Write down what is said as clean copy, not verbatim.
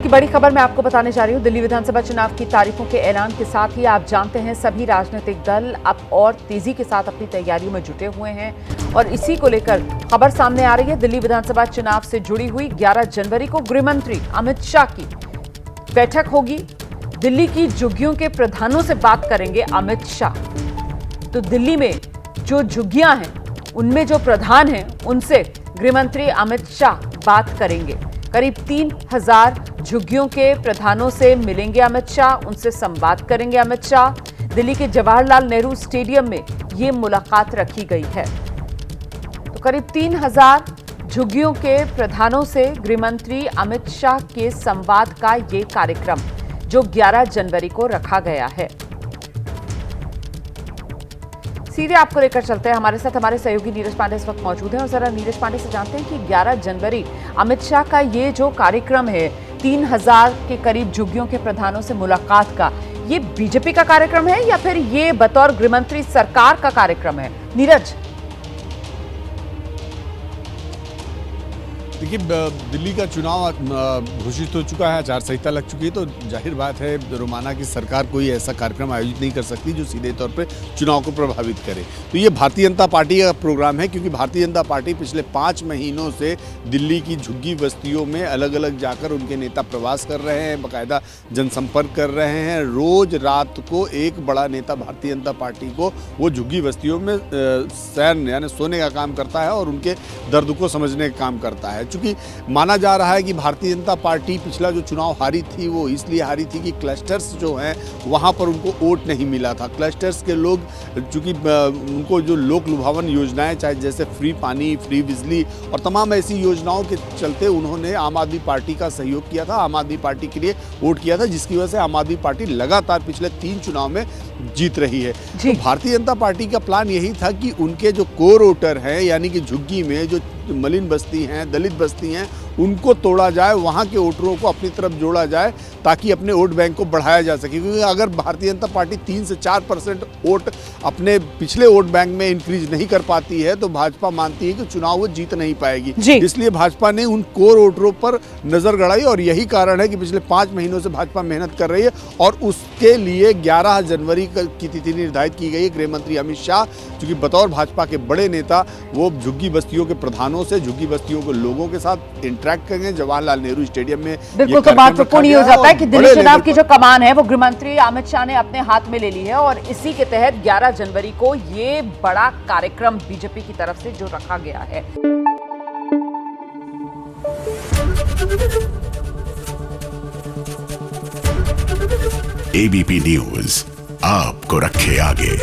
की बड़ी खबर मैं आपको बताने जा रही हूं। दिल्ली विधानसभा चुनाव की तारीखों के ऐलान के साथ ही आप जानते हैं सभी राजनीतिक दल अब और तेजी के साथ अपनी तैयारियों में जुटे हुए हैं और इसी को लेकर खबर सामने आ रही है। दिल्ली विधानसभा चुनाव से जुड़ी हुई 11 जनवरी को गृहमंत्री अमित शाह की बैठक होगी। दिल्ली की झुग्गियों के प्रधानों से बात करेंगे अमित शाह। तो दिल्ली में जो झुग्गियां हैं उनमें जो प्रधान हैं उनसे गृहमंत्री अमित शाह बात करेंगे। करीब 3000 झुग्गियों के प्रधानों से मिलेंगे अमित शाह, उनसे संवाद करेंगे अमित शाह। दिल्ली के जवाहरलाल नेहरू स्टेडियम में ये मुलाकात रखी गई है। तो करीब 3000 झुग्गियों के प्रधानों से गृहमंत्री अमित शाह के संवाद का ये कार्यक्रम जो 11 जनवरी को रखा गया है। सीधे आपको लेकर चलते हैं, हमारे साथ हमारे सहयोगी नीरज पांडे इस वक्त मौजूद हैं और जरा नीरज पांडे से जानते हैं कि 11 जनवरी अमित शाह का ये जो कार्यक्रम है 3000 के करीब झुग्गियों के प्रधानों से मुलाकात का, ये बीजेपी का कार्यक्रम है या फिर ये बतौर गृहमंत्री सरकार का कार्यक्रम है? नीरज, देखिए, दिल्ली का चुनाव घोषित हो चुका है, आचार संहिता लग चुकी है, तो जाहिर बात है रोमाना की सरकार कोई ऐसा कार्यक्रम आयोजित नहीं कर सकती जो सीधे तौर पे चुनाव को प्रभावित करे। तो ये भारतीय जनता पार्टी का प्रोग्राम है, क्योंकि भारतीय जनता पार्टी पिछले 5 महीनों से दिल्ली की झुग्गी बस्तियों में अलग अलग जाकर उनके नेता प्रवास कर रहे हैं, बाकायदा जनसंपर्क कर रहे हैं। रोज रात को एक बड़ा नेता भारतीय जनता पार्टी को वो झुग्गी बस्तियों में शयन यानी सोने का काम करता है और उनके दर्द को समझने का काम करता है। चूंकि माना जा रहा है कि भारतीय जनता पार्टी पिछला जो चुनाव हारी थी वो इसलिए हारी थी कि क्लस्टर्स जो हैं वहाँ पर उनको वोट नहीं मिला था। क्लस्टर्स के लोग चूंकि उनको जो लोक लुभावन योजनाएं, चाहे जैसे फ्री पानी, फ्री बिजली और तमाम ऐसी योजनाओं के चलते उन्होंने आम आदमी पार्टी का सहयोग किया था, आम आदमी पार्टी के लिए वोट किया था, जिसकी वजह से आम आदमी पार्टी लगातार पिछले 3 चुनाव में जीत रही है। तो भारतीय जनता पार्टी का प्लान यही था कि उनके जो कोर वोटर हैं, यानी कि झुग्गी में जो मलिन बस्ती हैं, दलित बस्ती हैं, उनको तोड़ा जाए, वहाँ के वोटरों को अपनी तरफ जोड़ा जाए ताकि अपने वोट बैंक को बढ़ाया जा सके। क्योंकि अगर भारतीय जनता पार्टी 3 से 4% वोट अपने पिछले वोट बैंक में इंक्रीज नहीं कर पाती है तो भाजपा मानती है कि चुनाव वो जीत नहीं पाएगी। इसलिए भाजपा ने उन कोर वोटरों पर नजर गड़ाई और यही कारण है कि पिछले 5 महीनों से भाजपा मेहनत कर रही है और उसके लिए 11 जनवरी की तिथि निर्धारित की गई है। गृहमंत्री अमित शाह चूंकि बतौर भाजपा के बड़े नेता वो झुग्गी बस्तियों के प्रधानों से, झुग्गी बस्तियों के लोगों के साथ इंटरेक्ट करेंगे जवाहरलाल नेहरू स्टेडियम में। बिल्कुल, तो महत्वपूर्ण हो जाता है कि दिल्ली चुनाव की जो कमान है वो गृहमंत्री अमित शाह ने अपने हाथ में ले ली है और इसी के तहत 11 जनवरी को ये बड़ा कार्यक्रम बीजेपी की तरफ से जो रखा गया है। एबीपी न्यूज आपको रखे आगे।